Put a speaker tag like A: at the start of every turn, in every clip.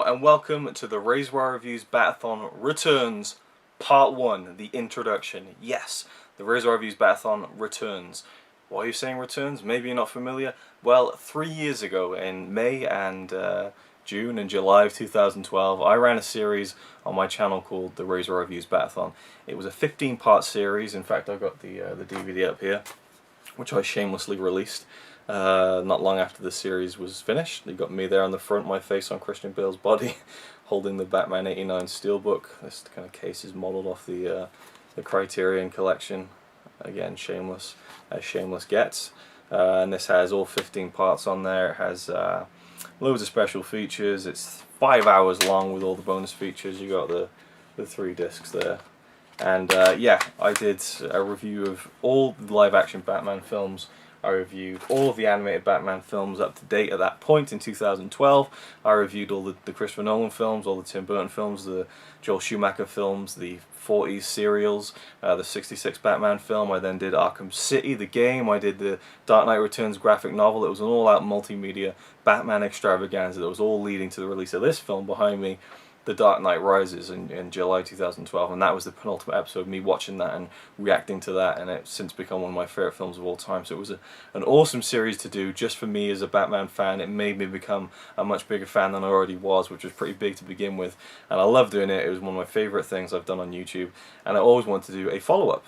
A: and welcome to the RazorwireReviews Bat-a-thon Returns Part 1, the introduction. Yes, the RazorwireReviews Bat-a-thon Returns. Why are you saying returns? Maybe you're not familiar. Well, 3 years ago in May and June and July of 2012, I ran a series on my channel called the RazorwireReviews Bat-a-thon. It was a 15-part series. In fact, I've got the DVD up here, which I shamelessly released. Not long after the series was finished. You got me there on the front, my face on Christian Bale's body, holding the Batman '89 Steelbook. This kind of case is modelled off the Criterion collection. Again, shameless, as shameless gets. And this has all 15 parts on there. It has loads of special features. It's 5 hours long with all the bonus features. You got the 3 discs there. And yeah, I did a review of all the live-action Batman films. I reviewed all of the animated Batman films up to date at that point in 2012. I reviewed all the Christopher Nolan films, all the Tim Burton films, the Joel Schumacher films, the 40s serials, the 66 Batman film. I then did Arkham City, the game. I did the Dark Knight Returns graphic novel. It was an all-out multimedia Batman extravaganza that was all leading to the release of this film behind me, The Dark Knight Rises, in July 2012, and that was the penultimate episode of me watching that and reacting to that, and it's since become one of my favourite films of all time. So it was an awesome series to do just for me as a Batman fan. It made me become a much bigger fan than I already was, which was pretty big to begin with, and I love doing it. It was one of my favourite things I've done on YouTube, and I always wanted to do a follow-up.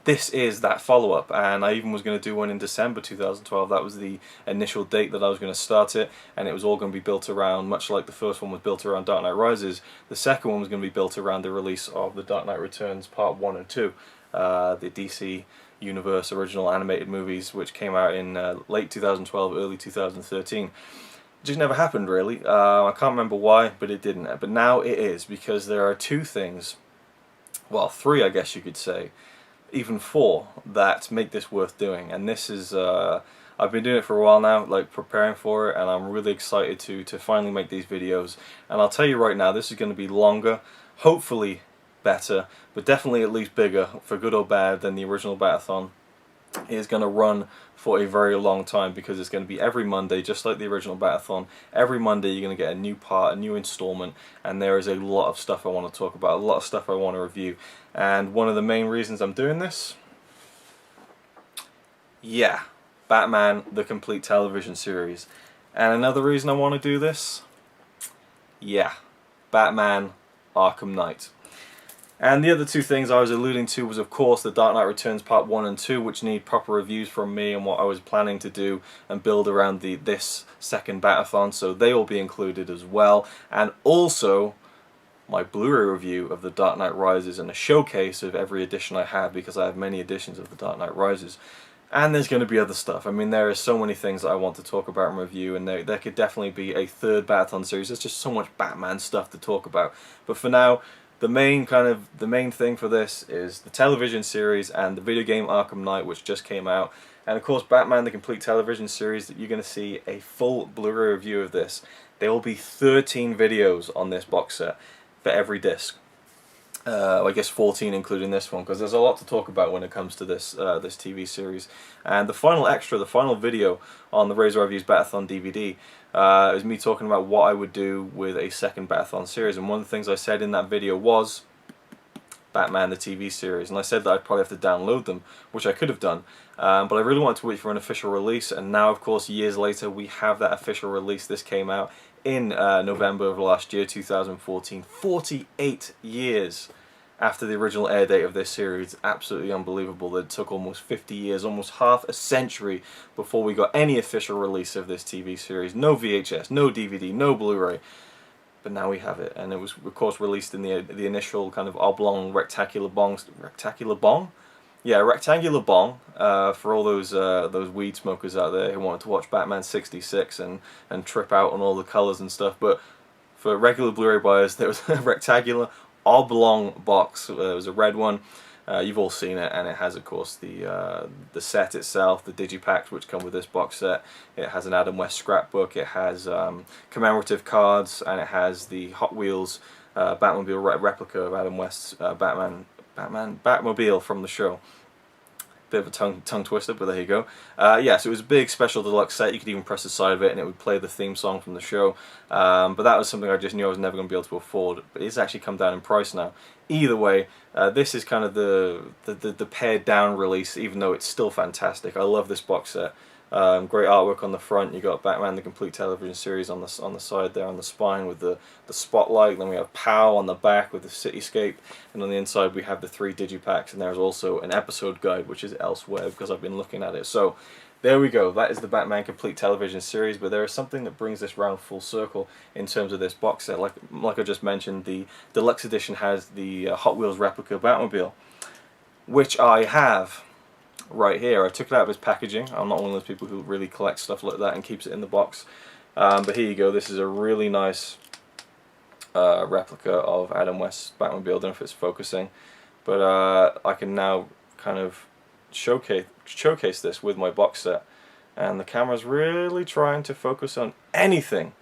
A: This is that follow-up, and I even was going to do one in December 2012. That was the initial date that I was going to start it, and it was all going to be built around, much like the first one was built around Dark Knight Rises, the second one was going to be built around the release of the Dark Knight Returns Part 1 and 2, the DC Universe original animated movies, which came out in late 2012, early 2013. It just never happened, really. I can't remember why, but it didn't. But now it is, because there are 2 things, well, 3 I guess you could say, even 4, that make this worth doing. And this is I've been doing it for a while now, like preparing for it, and I'm really excited to finally make these videos. And I'll tell you right now, this is going to be longer, hopefully better, but definitely at least bigger, for good or bad, than the original Bat-a-thon. It is going to run for a very long time, because it's going to be every Monday, just like the original Bat-a-thon. Every Monday you're going to get a new part, a new installment, and there is a lot of stuff I want to talk about, a lot of stuff I want to review. And one of the main reasons I'm doing this, yeah, Batman the Complete Television Series. And another reason I want to do this, yeah, Batman Arkham Knight. And the other 2 things I was alluding to was, of course, the Dark Knight Returns Part 1 and 2, which need proper reviews from me and what I was planning to do and build around this second Bat-a-thon, so they will be included as well. And also my Blu-ray review of The Dark Knight Rises and a showcase of every edition I have, because I have many editions of The Dark Knight Rises. And there's going to be other stuff. I mean, there are so many things that I want to talk about and review, and there could definitely be a 3rd Bat-a-thon series. There's just so much Batman stuff to talk about. But for now, the main thing for this is the television series and the video game Arkham Knight, which just came out. And of course, Batman the Complete Television Series, that you're going to see a full Blu-ray review of this. There will be 13 videos on this box set for every disc. I guess 14 including this one, because there's a lot to talk about when it comes to this this TV series. And the final extra, the final video on the RazorwireReviews Bat-a-thon DVD is me talking about what I would do with a second Bat-a-thon series. And one of the things I said in that video was Batman the TV series, and I said that I'd probably have to download them, which I could have done, but I really wanted to wait for an official release. And now, of course, years later, we have that official release. This came out in November of last year, 2014, 48 years after the original air date of this series. Absolutely unbelievable that it took almost 50 years, almost half a century, before we got any official release of this TV series. No VHS, no DVD, no Blu-ray, but now we have it. And it was, of course, released in the initial kind of oblong rectangular bong, yeah, rectangular bong, for all those weed smokers out there who wanted to watch Batman 66 and trip out on all the colours and stuff. But for regular Blu-ray buyers, there was a rectangular oblong box. It was a red one. You've all seen it, and it has, of course, the set itself, the digipacks which come with this box set. It has an Adam West scrapbook. It has commemorative cards, and it has the Hot Wheels Batmobile replica of Adam West's Batmobile from the show. Bit of a tongue twister, but there you go. Yeah, so it was a big special deluxe set. You could even press the side of it and it would play the theme song from the show. But that was something I just knew I was never going to be able to afford. But it's actually come down in price now. Either way, this is kind of the pared down release, even though it's still fantastic. I love this box set. Great artwork on the front. You got Batman the Complete Television Series on the side there on the spine with the spotlight. Then we have POW on the back with the cityscape, and on the inside we have the 3 digipacks. And there's also an episode guide which is elsewhere because I've been looking at it. So there we go. That is the Batman Complete Television Series. But there is something that brings this round full circle in terms of this box set. Like I just mentioned, the deluxe edition has the Hot Wheels replica Batmobile, which I have right here. I took it out of its packaging. I'm not one of those people who really collect stuff like that and keeps it in the box. But here you go. This is a really nice replica of Adam West's Batmobile. I don't know if it's focusing, but I can now kind of showcase this with my box set, and the camera's really trying to focus on anything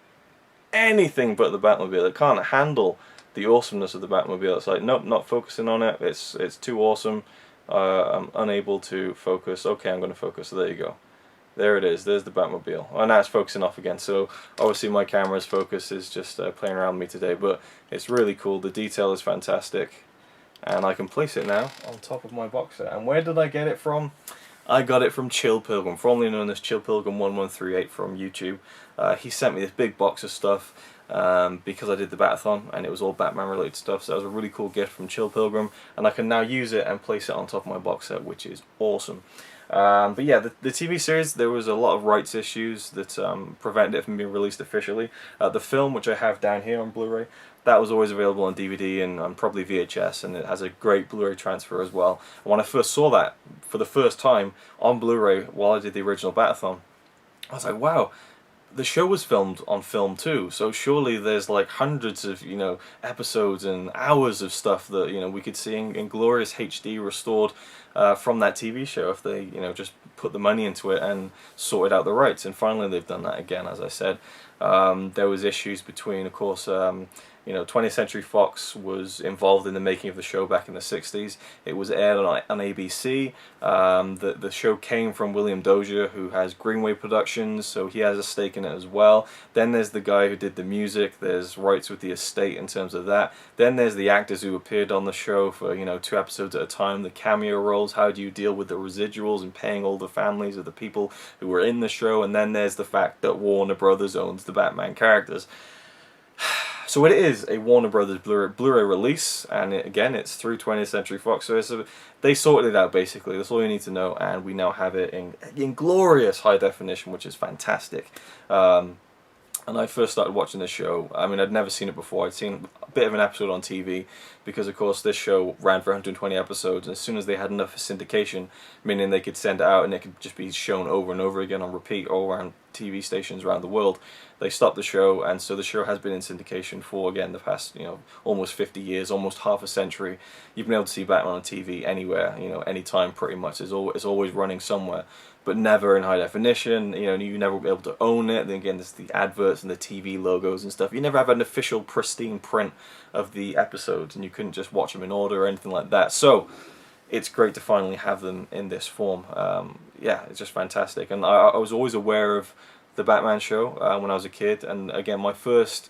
A: but the Batmobile. It can't handle the awesomeness of the Batmobile. It's like, nope, not focusing on it. It's too awesome. I'm unable to focus. Okay, I'm going to focus. So there you go. There it is. There's the Batmobile. Oh, now it's focusing off again. So obviously my camera's focus is just playing around with me today, but it's really cool. The detail is fantastic, and I can place it now on top of my box set. And where did I get it from? I got it from Chill Pilgrim, formerly known as Chill Pilgrim 1138 from YouTube. He sent me this big box of stuff. Because I did the Bat-a-thon and it was all Batman related stuff, so that was a really cool gift from Chill Pilgrim, and I can now use it and place it on top of my box set, which is awesome. But yeah, the TV series, there was a lot of rights issues that prevented it from being released officially. The film, which I have down here on Blu-ray, that was always available on DVD and probably VHS, and it has a great Blu-ray transfer as well. And when I first saw that for the first time on Blu-ray while I did the original Bat-a-thon, I was like, wow, the show was filmed on film too, so surely there's like hundreds of, you know, episodes and hours of stuff that, you know, we could see in glorious HD restored from that TV show if they, you know, just put the money into it and sorted out the rights. And finally they've done that again, as I said. There was issues between, of course, you know, 20th Century Fox was involved in the making of the show back in the 60s. It was aired on ABC. The show came from William Dozier, who has Greenway Productions, so he has a stake in it as well. Then there's the guy who did the music. There's rights with the estate in terms of that. Then there's the actors who appeared on the show for, you know, 2 episodes at a time, the cameo roles. How do you deal with the residuals and paying all the families of the people who were in the show? And then there's the fact that Warner Brothers owns the Batman characters. So it is a Warner Brothers Blu-ray release, and again, it's through 20th Century Fox. So they sorted it out, basically. That's all you need to know, and we now have it in glorious high definition, which is fantastic. And I first started watching this show, I mean, I'd never seen it before. I'd seen a bit of an episode on TV, because of course this show ran for 120 episodes, and as soon as they had enough syndication, meaning they could send it out and it could just be shown over and over again on repeat all around TV stations around the world, they stopped the show. And so the show has been in syndication for, again, the past, you know, almost 50 years, almost half a century. You've been able to see Batman on TV anywhere, you know, anytime pretty much. It's always running somewhere, but never in high definition. You know, you never be able to own it. Then again, there's the adverts and the TV logos and stuff. You never have an official pristine print of the episodes, and you couldn't just watch them in order or anything like that. So it's great to finally have them in this form. Yeah, it's just fantastic. And I was always aware of the Batman show when I was a kid, and again, my first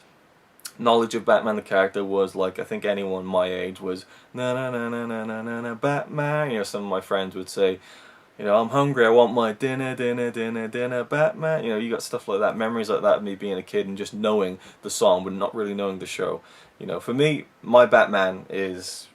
A: knowledge of Batman the character was, like, I think anyone my age was na na na na na na na na Batman. You know, some of my friends would say, you know, I'm hungry, I want my dinner, dinner, dinner, dinner, Batman. You know, you got stuff like that, memories like that of me being a kid and just knowing the song but not really knowing the show. You know, for me, my Batman is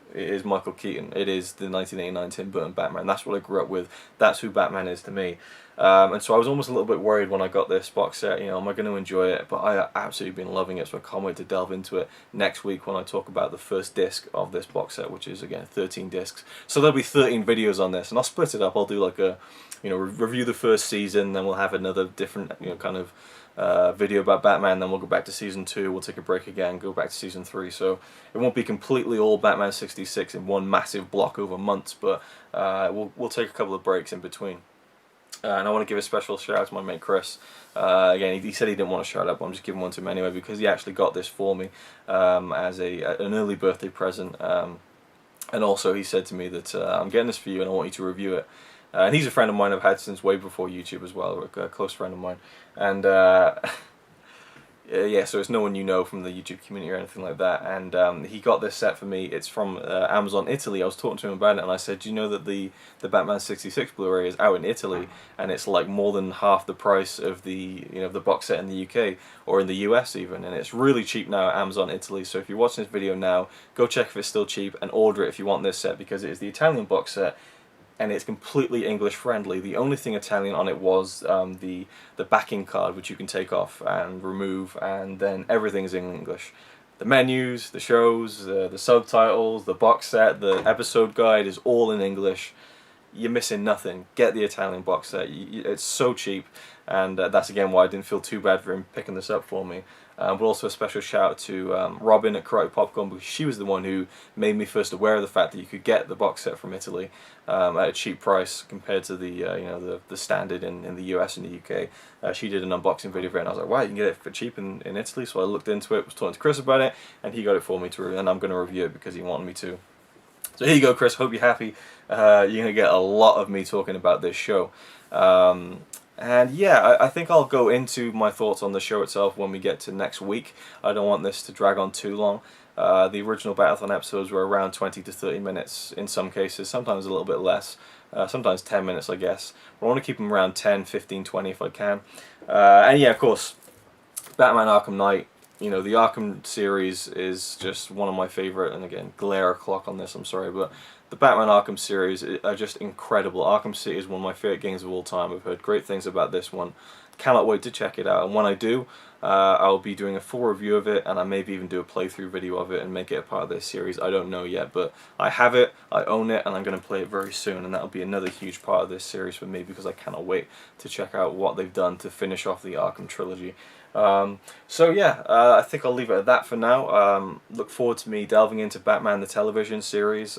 A: Michael Keaton. It is the 1989 Tim Burton Batman. That's what I grew up with. That's who Batman is to me. And so I was almost a little bit worried when I got this box set, you know, am I going to enjoy it? But I absolutely been loving it, so I can't wait to delve into it next week when I talk about the first disc of this box set, which is, again, 13 discs. So there'll be 13 videos on this, and I'll split it up. I'll do like a, you know, review the first season, then we'll have another different, you know, kind of video about Batman, then we'll go back to season 2, we'll take a break again, go back to season 3, so it won't be completely all Batman 66 in one massive block over months, but we'll take a couple of breaks in between. And I want to give a special shout out to my mate Chris. Again, he said he didn't want to shout out, but I'm just giving one to him anyway, because he actually got this for me as an early birthday present, and also he said to me that I'm getting this for you and I want you to review it. And he's a friend of mine I've had since way before YouTube as well, a close friend of mine. And yeah, so it's no one you know from the YouTube community or anything like that. And he got this set for me. It's from Amazon Italy. I was talking to him about it, and I said, "Do you know that the Batman '66 Blu-ray is out in Italy, and it's like more than half the price of the the box set in the UK or in the US even, and it's really cheap now at Amazon Italy. So if you're watching this video now, go check if it's still cheap and order it if you want this set, because it is the Italian box set." And it's completely English friendly. The only thing Italian on it was the backing card, which you can take off and remove, and then everything's in English. The menus, the shows, the subtitles, the box set, the episode guide is all in English. You're missing nothing. Get the Italian box set. It's so cheap, and that's again why I didn't feel too bad for him picking this up for me. But also a special shout out to Robin at Karate Popcorn, because she was the one who made me first aware of the fact that you could get the box set from Italy at a cheap price compared to the the standard in the US and the UK. She did an unboxing video for it, and I was like, wow, you can get it for cheap in Italy. So I looked into it, was talking to Chris about it, and he got it for me and I'm going to review it because he wanted me to. So here you go, Chris. Hope you're happy. You're going to get a lot of me talking about this show. And yeah, I think I'll go into my thoughts on the show itself when we get to next week. I don't want this to drag on too long. The original Bat-a-thon episodes were around 20 to 30 minutes in some cases, sometimes a little bit less, sometimes 10 minutes I guess. But I want to keep them around 10, 15, 20 if I can. And yeah, of course, Batman Arkham Knight. The Arkham series is just one of my favourite, and again, glare clock on this, I'm sorry, but the Batman Arkham series are just incredible. Arkham City is one of my favourite games of all time. I've heard great things about this one. Cannot wait to check it out, and when I do, I'll be doing a full review of it, and I maybe even do a playthrough video of it and make it a part of this series. I don't know yet, but I have it, I own it, and I'm going to play it very soon, and that'll be another huge part of this series for me, because I cannot wait to check out what they've done to finish off the Arkham trilogy. So yeah, I think I'll leave it at that for now. Look forward to me delving into Batman the television series.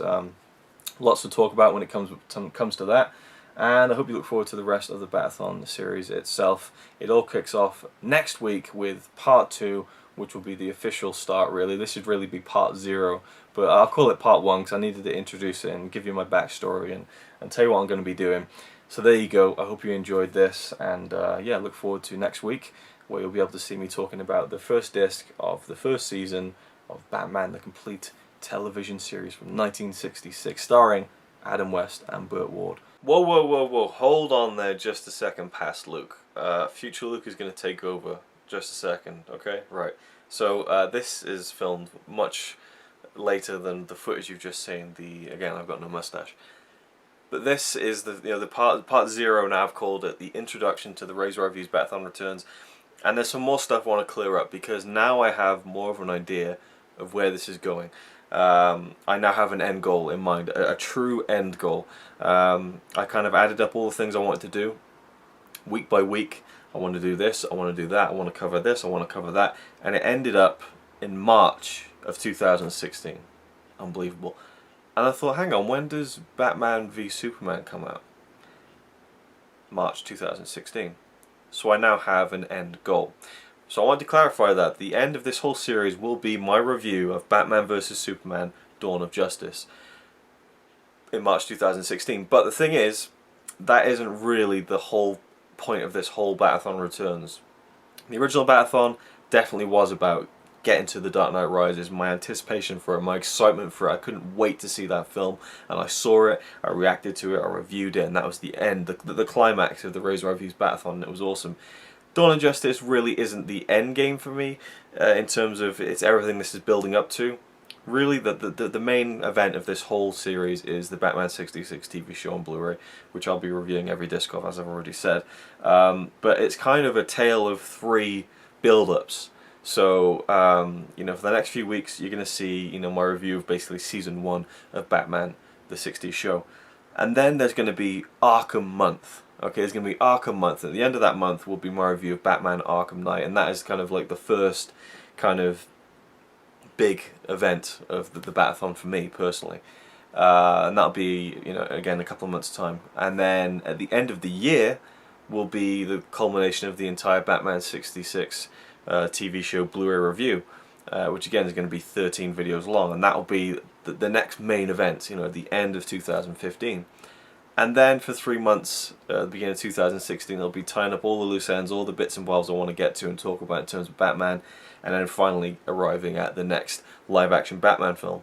A: Lots to talk about when it comes to that, and I hope you look forward to the rest of the Bat-a-thon series itself. It all kicks off next week with part 2, which will be the official start really. This should really be part 0, but I'll call it part 1 because I needed to introduce it and give you my backstory and tell you what I'm going to be doing. So there you go. I hope you enjoyed this, and yeah, look forward to next week, where you'll be able to see me talking about the first disc of the first season of Batman the Complete television series from 1966, starring Adam West and Burt Ward. Whoa, whoa, whoa, whoa, hold on there just a second, past Luke. Future Luke is going to take over just a second, okay? Right. So this is filmed much later than the footage you've just seen. Again, I've got no mustache. But this is the part 0 now. I've called it the introduction to the RazorwireReviews Bat-a-thon Returns. And there's some more stuff I want to clear up, because now I have more of an idea of where this is going. I now have an end goal in mind, a true end goal. I kind of added up all the things I wanted to do, week by week. I want to do this, I want to do that, I want to cover this, I want to cover that, and it ended up in March of 2016. Unbelievable. And I thought, hang on, when does Batman v Superman come out? March 2016. So I now have an end goal. So I want to clarify that the end of this whole series will be my review of Batman vs Superman Dawn of Justice in March 2016. But the thing is, that isn't really the whole point of this whole Bat-a-thon Returns. The original Bat-a-thon definitely was about getting to The Dark Knight Rises, my anticipation for it, my excitement for it. I couldn't wait to see that film, and I saw it, I reacted to it, I reviewed it, and that was the end, the climax of the RazorwireReviews Bat-a-thon, and it was awesome. Dawn of Justice really isn't the end game for me, in terms of it's everything this is building up to. Really, the main event of this whole series is the Batman '66 TV show on Blu-ray, which I'll be reviewing every disc of, as I've already said. But it's kind of a tale of 3 build-ups. So, for the next few weeks, you're going to see, my review of basically Season 1 of Batman, the 60s show. And then there's going to be Arkham Month. Okay, there's going to be Arkham Month. At the end of that month will be my review of Batman Arkham Knight. And that is kind of like the first kind of big event of the Bat-a-thon for me, personally. And that'll be, again, a couple of months' time. And then at the end of the year will be the culmination of the entire Batman '66 TV show Blu-ray review, which again is going to be 13 videos long, and that will be the next main event, at the end of 2015. And then for 3 months, at the beginning of 2016, I'll be tying up all the loose ends, all the bits and bobs I want to get to and talk about in terms of Batman, and then finally arriving at the next live-action Batman film.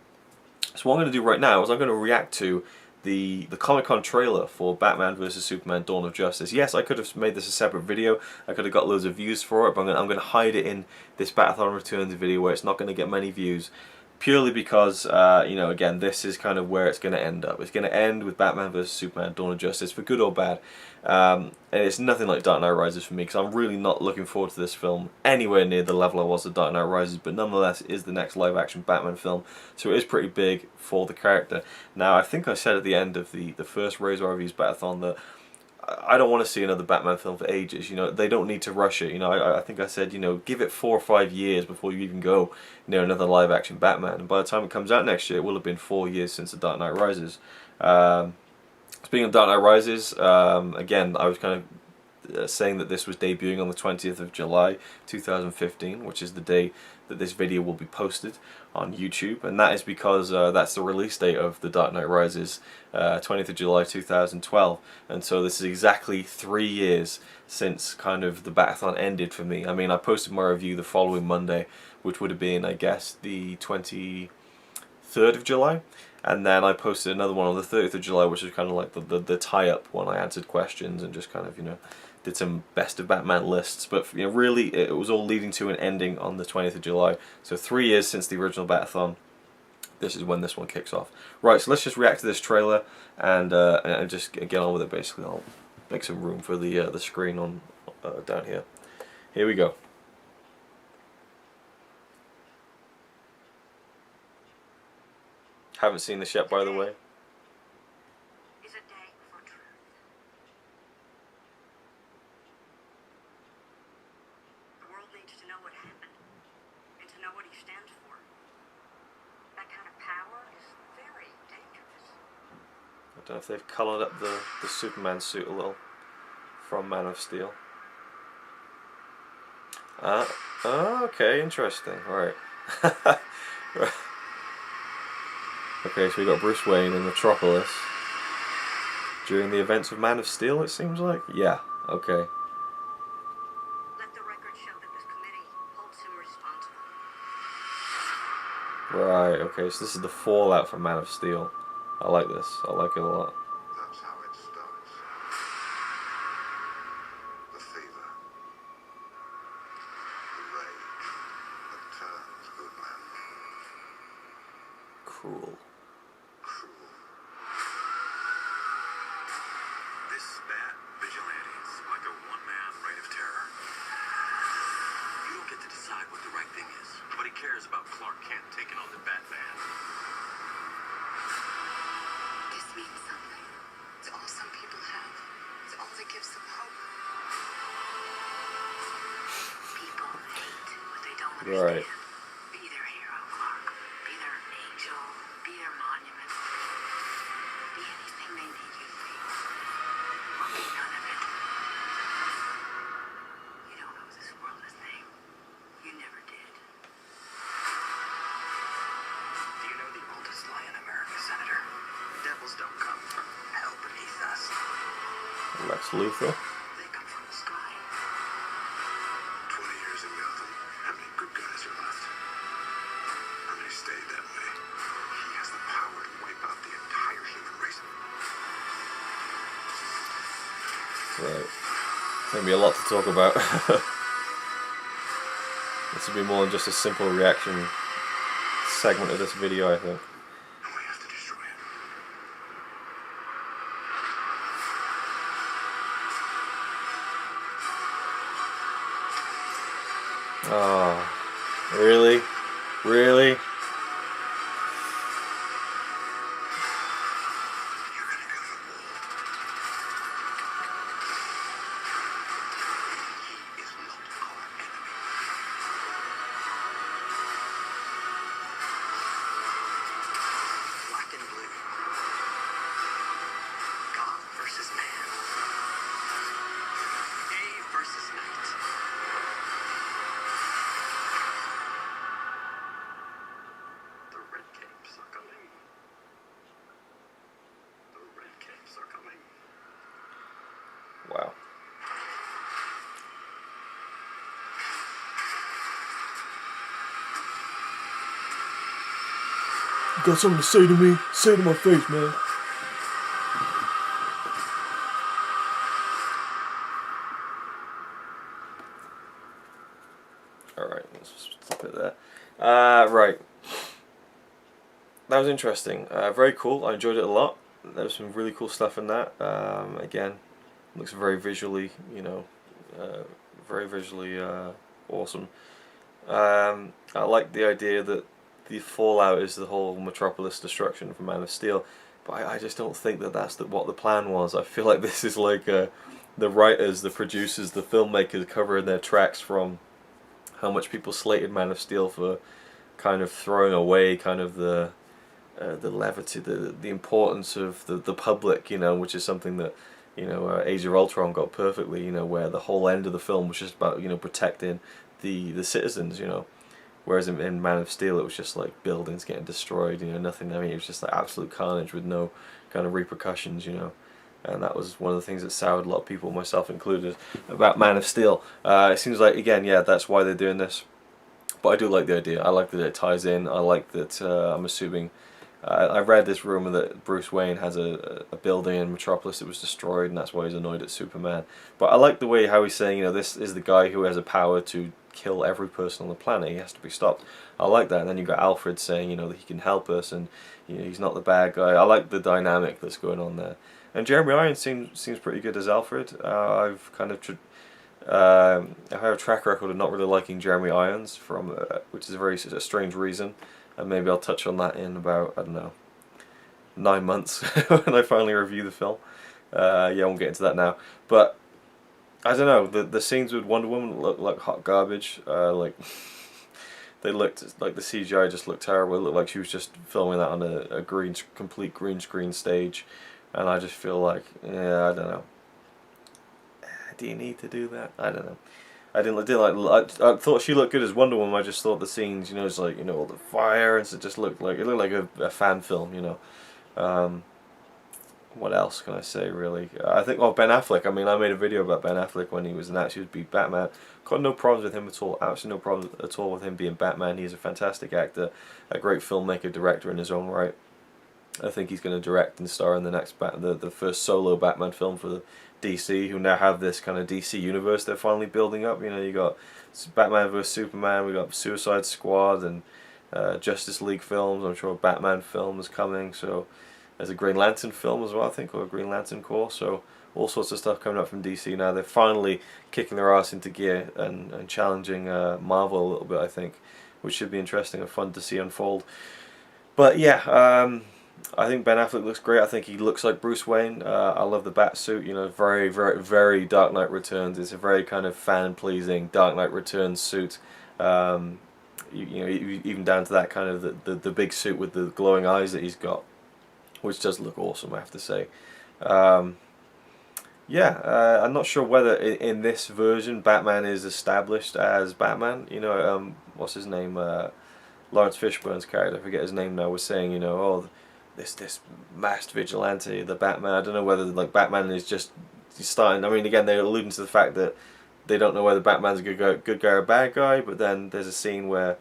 A: So what I'm going to do right now is I'm going to react to the Comic-Con trailer for Batman vs Superman Dawn of Justice. Yes, I could have made this a separate video, I could have got loads of views for it, but I'm going to hide it in this Bat-a-thon Returns video where it's not going to get many views. Purely because, you know, again, this is kind of where it's going to end up. It's going to end with Batman vs Superman Dawn of Justice, for good or bad. And it's nothing like Dark Knight Rises for me, because I'm really not looking forward to this film anywhere near the level I was at Dark Knight Rises, but nonetheless it is the next live-action Batman film, so it is pretty big for the character. Now, I think I said at the end of the first RazorwireReviews Bat-a-thon that I don't want to see another Batman film for ages. You know, they don't need to rush it. You know, I think I said, you know, give it 4 or 5 years before you even go near another live-action Batman. And by the time it comes out next year, it will have been 4 years since The Dark Knight Rises. Speaking of Dark Knight Rises, again, I was kind of saying that this was debuting on the 20th of July 2015, which is the day that this video will be posted on YouTube, and that is because that's the release date of The Dark Knight Rises, 20th of July 2012, and so this is exactly 3 years since kind of the Bat-a-thon ended for me. I mean, I posted my review the following Monday, which would have been, I guess, the 23rd of July, and then I posted another one on the 30th of July, which was kind of like the tie-up one. I answered questions and just kind of, you know, did some best of Batman lists, but you know, really it was all leading to an ending on the 20th of July. So 3 years since the original Bat-a-thon. This is when this one kicks off. Right, so let's just react to this trailer and just get on with it. Basically, I'll make some room for the screen on down here. Here we go. Haven't seen this yet, by the way.
B: To know what happened and to know what he stands for. That kind of power is very dangerous.
A: I don't know if they've coloured up the Superman suit a little from Man of Steel. Okay, interesting. Alright. Okay, so we got Bruce Wayne in Metropolis during the events of Man of Steel, it seems like? Yeah, okay. Right, okay, so this is the fallout from Man of Steel. I like this. I like it a lot.
C: That's how it starts. The fever. The rage that turns good men.
A: Cruel.
C: Cruel.
D: This bat vigilante is like a one-man reign of terror. You don't get to decide what the right thing is, but he cares about Clark Kent taking on the Batman.
B: This means something. It's all some people have. It's all that gives them hope. People hate what they don't understand.
A: Right.
B: Be their hero, Clark. Be their angel. Be their monument. Be anything they need you to be. Or be none of it. You don't owe this world a thing. You never did.
D: Do you know the oldest lie in America, Senator? Devils don't come from hell beneath us.
A: Lex Luthor.
B: They come from the sky.
C: 20 years in Gotham. How many good guys are left? How many stayed that way? He has the power to wipe out the entire human race.
A: Right. It's going to be a lot to talk about. This will be more than just a simple reaction segment of this video, I think.
C: And we have to destroy him.
A: Oh, really? Really?
C: You're gonna go to the wall. He is not our enemy.
D: Black and blue. God versus man. Day versus night.
A: got something to say to me? Say it to my face, man. Alright, let's stop it there. Right. That was interesting. Very cool. I enjoyed it a lot. There was some really cool stuff in that. Again, looks very visually, you know, very visually awesome. I like the idea that the fallout is the whole Metropolis destruction from Man of Steel, but I just don't think that that's what the plan was. I feel like this is like the writers, the producers, the filmmakers covering their tracks from how much people slated Man of Steel for kind of throwing away kind of the levity, the importance of the public, you know, which is something that, you know, Age of Ultron got perfectly, you know, where the whole end of the film was just about, you know, protecting the citizens, you know, whereas in Man of Steel it was just like buildings getting destroyed, you know, nothing. I mean, it was just like absolute carnage with no kind of repercussions, you know. And that was one of the things that soured a lot of people, myself included, about Man of Steel. It seems like, again, yeah, that's why they're doing this. But I do like the idea. I like that it ties in. I like that, I'm assuming, I read this rumor that Bruce Wayne has a building in Metropolis that was destroyed, and that's why he's annoyed at Superman. But I like the way how he's saying, you know, this is the guy who has a power to kill every person on the planet. He has to be stopped. I like that. And then you've got Alfred saying, you know, that he can help us, and, you know, he's not the bad guy. I like the dynamic that's going on there. And Jeremy Irons seems pretty good as Alfred. I've kind of I have a track record of not really liking Jeremy Irons, from which is a strange reason, and maybe I'll touch on that in about, I don't know, 9 months when I finally review the film. Yeah, I won't get into that now. But I don't know, the scenes with Wonder Woman look like hot garbage. Like they looked like the CGI just looked terrible. It looked like she was just filming that on a complete green screen stage. And I just feel like, yeah, I don't know. Do you need to do that? I don't know. I thought she looked good as Wonder Woman. I just thought the scenes, you know, it's like, you know, all the fire, and it just looked like a fan film, you know. What else can I say, really? I think, Ben Affleck. I mean, I made a video about Ben Affleck when he was announced he would be Batman. Got no problems with him at all. Absolutely no problem at all with him being Batman. He's a fantastic actor, a great filmmaker, director in his own right. I think he's going to direct and star in the next the first solo Batman film for DC, who now have this kind of DC universe they're finally building up. You know, you got Batman vs Superman, we got Suicide Squad, and Justice League films. I'm sure a Batman film is coming. So there's a Green Lantern film as well, I think, or a Green Lantern Corps. So all sorts of stuff coming up from DC now. They're finally kicking their ass into gear and challenging Marvel a little bit, I think, which should be interesting and fun to see unfold. But yeah. I think Ben Affleck looks great. I think he looks like Bruce Wayne. I love the bat suit. You know, very, very, very Dark Knight Returns. It's a very kind of fan-pleasing Dark Knight Returns suit. You know, even down to that kind of the big suit with the glowing eyes that he's got, which does look awesome, I have to say. Yeah, I'm not sure whether in this version Batman is established as Batman. You know, what's his name? Lawrence Fishburne's character, I forget his name now, was saying, you know, oh, this masked vigilante, the Batman. I don't know whether like Batman is just starting. I mean, again, they're alluding to the fact that they don't know whether Batman's a good guy or a bad guy. But then there's a scene where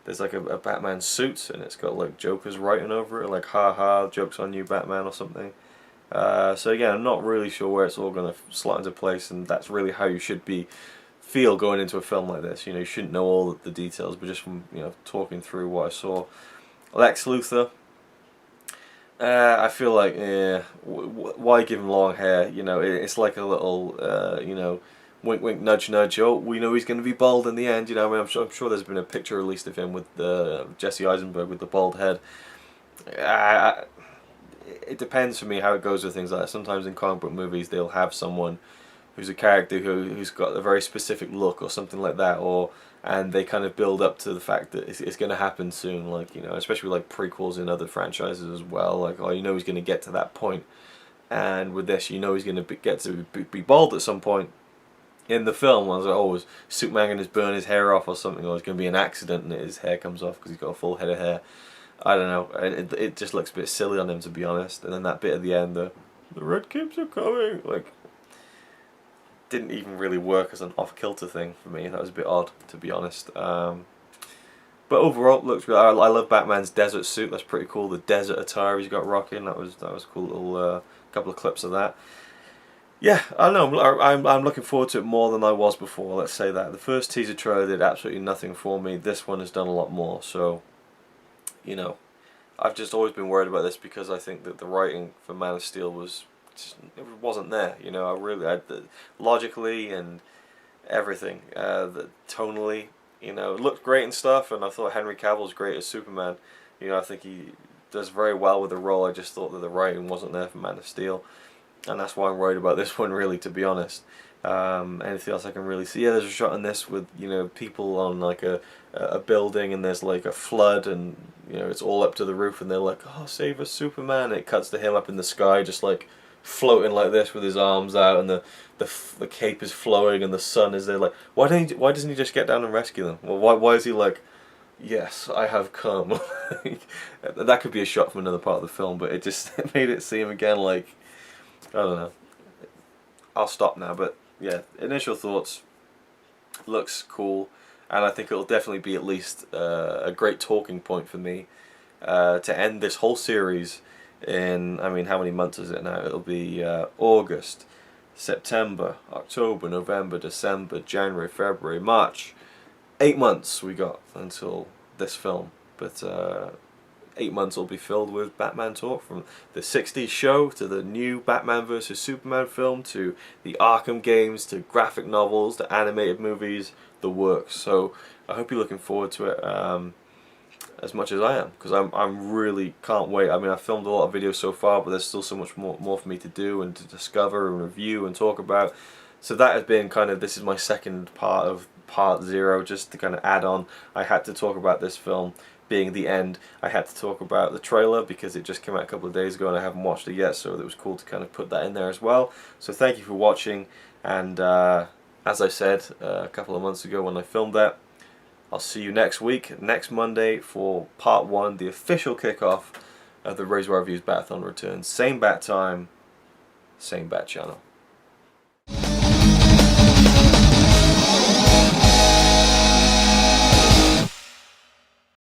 A: there's like a Batman suit, and it's got like jokers writing over it, like "ha ha, jokes on you, Batman" or something. So again, I'm not really sure where it's all going to slot into place, and that's really how you should feel going into a film like this. You know, you shouldn't know all the details, but just from, you know, talking through what I saw. Lex Luthor. I feel like, why give him long hair? You know, it's like a little, you know, wink, wink, nudge, nudge. Oh, we know he's going to be bald in the end. You know, I mean, I'm sure there's been a picture released of him with Jesse Eisenberg with the bald head. It depends for me how it goes with things like that. Sometimes in comic book movies, they'll have someone who's a character who's got a very specific look or something like that, and they kind of build up to the fact that it's going to happen soon, like, you know, especially with like prequels in other franchises as well, like, oh, you know he's going to get to that point, and with this, you know he's going to get to be bald at some point in the film. I was like, oh, is Superman going to burn his hair off or something, or it's going to be an accident and his hair comes off because he's got a full head of hair. I don't know, it just looks a bit silly on him, to be honest. And then that bit at the end, the red capes are coming, like, didn't even really work as an off-kilter thing for me. That was a bit odd, to be honest. But overall, it looks good. I love Batman's desert suit. That's pretty cool. The desert attire he's got rocking. That was a cool little couple of clips of that. Yeah, I don't know. I'm looking forward to it more than I was before. Let's say that. The first teaser trailer did absolutely nothing for me. This one has done a lot more. So, you know, I've just always been worried about this because I think that the writing for Man of Steel was just, it wasn't there. You know, logically and everything, tonally. You know, it looked great and stuff, and I thought Henry Cavill's great as Superman. You know, I think he does very well with the role. I just thought that the writing wasn't there for Man of Steel, and that's why I'm worried about this one, really, to be honest. Anything else I can really see? Yeah, there's a shot in this with, you know, people on like a building, and there's like a flood, and you know, it's all up to the roof, and they're like, "Oh, save us, Superman!" And it cuts to him up in the sky, just like floating like this with his arms out, and the cape is flowing, and the sun is there. Like, why doesn't he just get down and rescue them? Well, why is he like, yes, I have come? That could be a shot from another part of the film, but it made it seem again like, I don't know. I'll stop now, but yeah, initial thoughts. Looks cool, and I think it'll definitely be at least a great talking point for me to end this whole series in, I mean, how many months is it now? It'll be August, September, October, November, December, January, February, March. 8 months we got until this film, but 8 months will be filled with Batman talk, from the 60s show to the new Batman vs Superman film to the Arkham games to graphic novels to animated movies, the works. So I hope you're looking forward to it as much as I am, because I'm really can't wait. I mean, I've filmed a lot of videos so far, but there's still so much more for me to do and to discover and review and talk about. So that has been kind of, this is my second part of part 0, just to kind of add on. I had to talk about this film being the end. I had to talk about the trailer because it just came out a couple of days ago and I haven't watched it yet, so it was cool to kind of put that in there as well. So thank you for watching, and as I said a couple of months ago when I filmed that, I'll see you next week, next Monday, for part 1, the official kickoff of the RazorwireReviews Bat-a-thon Returns. Same bat time, same bat channel.